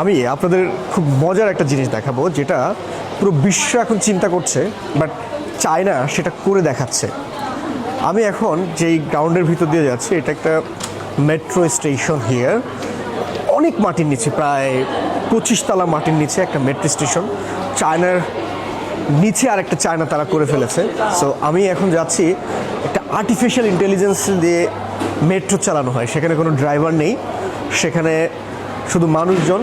আমি আপনাদের খুব মজার একটা জিনিস দেখাবো যেটা পুরো বিশ্ব এখন চিন্তা করছে, বাট চায়না সেটা করে দেখাচ্ছে। আমি এখন যেই গ্রাউন্ডের ভিতর দিয়ে যাচ্ছি, এটা একটা মেট্রো স্টেশন হিয়ার। অনেক মাটির নিচে, প্রায় 25 তলা মাটির নিচে একটা মেট্রো স্টেশন। চায়নার নিচে আর একটা চায়না তারা করে ফেলেছে। সো আমি এখন যাচ্ছি, একটা আর্টিফিশিয়াল ইন্টেলিজেন্স দিয়ে মেট্রো চালানো হয়। সেখানে কোনো ড্রাইভার নেই, সেখানে শুধু মানুষজন।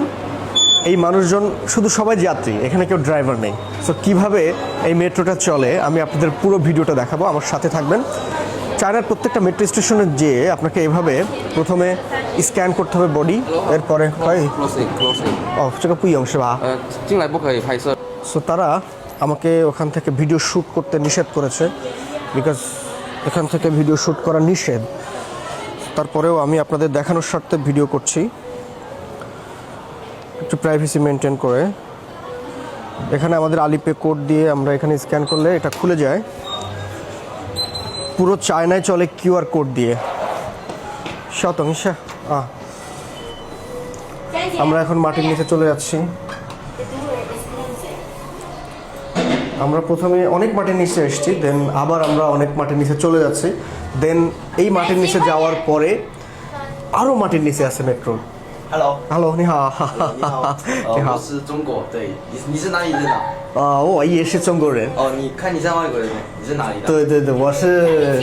এই মানুষজন শুধু সবাই যাত্রী, এখানে কেউ ড্রাইভার নেই। সো কীভাবে এই মেট্রোটা চলে আমি আপনাদের পুরো ভিডিওটা দেখাবো, আমার সাথে থাকবেন। চায়নার প্রত্যেকটা মেট্রো স্টেশনে যেয়ে আপনাকে এভাবে প্রথমে স্ক্যান করতে হবে বডি, এরপরে সো তারা আমাকে ওখান থেকে ভিডিও শ্যুট করতে নিষেধ করেছে, বিকজ এখান থেকে ভিডিও শ্যুট করা নিষেধ। তারপরেও আমি আপনাদের দেখানোর স্বার্থে ভিডিও করছি, একটু প্রাইভেসি মেনটেন করে। এখানে আমাদের আলিপে কোড দিয়ে আমরা এখানে স্ক্যান করলে এটা খুলে যায়। পুরো চায়নায় চলে কিউআর কোড দিয়ে। আমরা এখন মাটির নিচে চলে যাচ্ছি। আমরা প্রথমে অনেক মাটির নিচে এসেছি, দেন আবার আমরা অনেক মাটির নিচে চলে যাচ্ছি। দেন এই মাটির নিচে যাওয়ার পরে আরও মাটির নিচে আছে মেট্রো। Hello， 你好。你好，你好我是中国，对，你是哪里人啊？我也是中国人。哦，你看你像外国人，你是哪里的？对对对，我是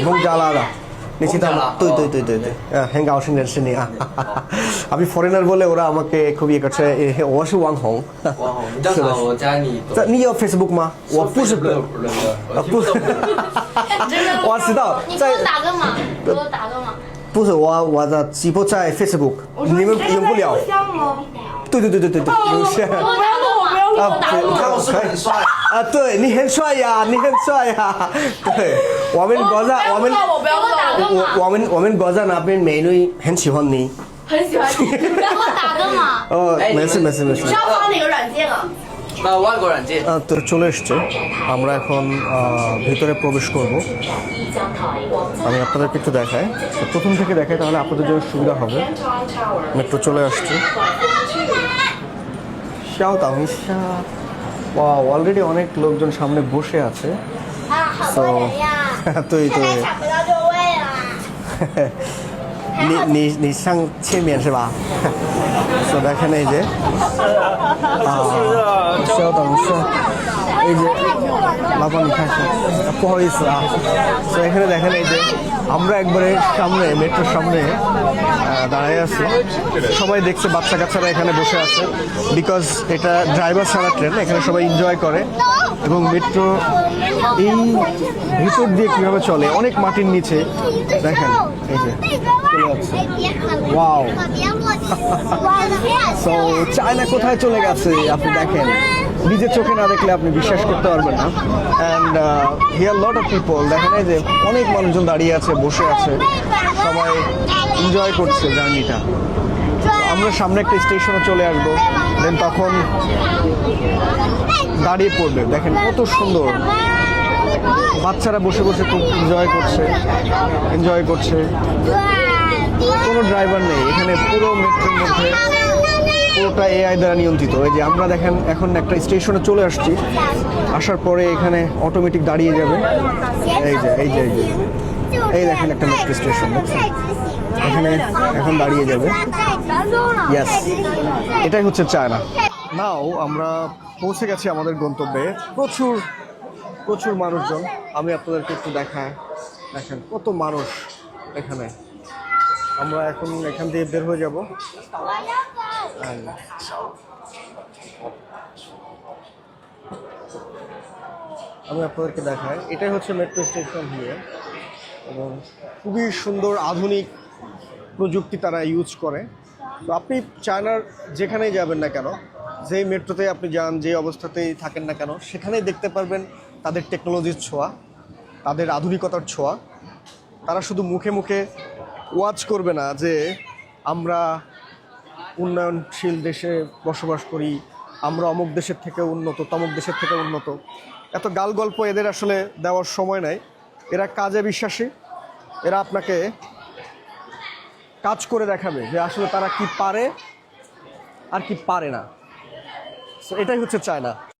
孟加拉的。你知道吗？对对对对对，很高兴认识你啊。আমি ফরেনার বলে ওরা আমাকে খুবই করছে,我是网红。网红，你叫啥？我加你。你有 Facebook 吗？我不是。不是。我知道。你给我打个码，给我打个码。不是我的直播在 Facebook，你们用不了。对对对对对对，有线。给我打个码，给我打个你看码。我是不是很帅？啊，对你很帅呀，你很帅呀。对，我们国家，我们我们国家那边美女很喜欢你。很喜欢你，给我打个码。没事没事没事。是要发哪个软件啊？外国软件。তো চলে এসছে, আমরা এখন ভিতরে প্রবেশ করব। আমি আপনাদেরকে একটু দেখাই, প্রথম থেকে দেখাই, তাহলে আপনাদের জন্য সুবিধা হবে। মেট্রো চলে আসছে। অলরেডি অনেক লোকজন সামনে বসে আছে। তো对对。你上前面是吧？所以দেখেন এই যে稍等一下，এই যে老板你看一下，不好意思啊。তো এখানে দেখেন এই যে আমরা একবারে সামনে, মেট্রোর সামনে দাঁড়ায় আছি। সবাই দেখছে, বাচ্চা কাচ্চারা এখানে বসে আছে, বিকজ এটা ড্রাইভার ছাড়া ট্রেন। এখানে সবাই এনজয় করে। এবং মেট্রো এই ভিতর দিয়ে কীভাবে চলে, অনেক মাটির নিচে দেখেন এই যে চলে যাচ্ছে। ওয়াও। সো চায়না কোথায় চলে গেছে আপনি দেখেন, নিজের চোখে না দেখলে আপনি বিশ্বাস করতে পারবেন না। And here lot of people, দেখেন এই যে অনেক মানুষজন দাঁড়িয়ে আছে, বসে আছে, সবাই এনজয় করছে জার্নিটা। আমরা সামনে একটা স্টেশনে চলে আসবো, দেন তখন দাঁড়িয়ে পড়বে। দেখেন কত সুন্দর, বাচ্চারা বসে বসে খুব এনজয় করছে। কোনো ড্রাইভার নেই এখানে, পুরো মেট্রোর মধ্যে পুরোটা এআই দ্বারা নিয়ন্ত্রিত। এই যে আমরা দেখেন এখন একটা স্টেশনে চলে আসছি, আসার পরে এখানে অটোমেটিক দাঁড়িয়ে যাবে। এই যে এই যে এই যে এই দেখেন একটা মেট্রো স্টেশন, দেখছেন? এখানে এখন দাঁড়িয়ে যাবে। ইয়েস, এটাই হচ্ছে চায়না। নাও আমরা পৌঁছে গেছি আমাদের গন্তব্যে। প্রচুর প্রচুর মানুষজন। আমি আপনাদেরকে একটু দেখাই, দেখেন কত মানুষ এখানে। আমরা এখন এখান দিয়ে বের হয়ে যাব। আমি আপনাদেরকে দেখাই, এটাই হচ্ছে মেট্রো স্টেশন হিয়ার। এবং খুবই সুন্দর আধুনিক প্রযুক্তি তারা ইউজ করে। তো আপনি চায়নার যেখানেই যাবেন না কেন, যেই মেট্রোতে আপনি যান, যে অবস্থাতেই থাকেন না কেন, সেখানেই দেখতে পারবেন তাদের টেকনোলজির ছোঁয়া, তাদের আধুনিকতার ছোঁয়া। তারা শুধু মুখে মুখে ওয়াচ করবে না যে আমরা উন্নয়নশীল দেশে বসবাস করি, আমরা অমুক দেশের থেকে উন্নত, তমুক দেশের থেকে উন্নত। এত গাল গল্প এদের আসলে দেওয়ার সময় নাই। এরা কাজে বিশ্বাসী। এরা আপনাকে কাজ করে দেখাবে যে আসলে তারা কি পারে আর কি পারে না। So, এটাই হচ্ছে চায়না।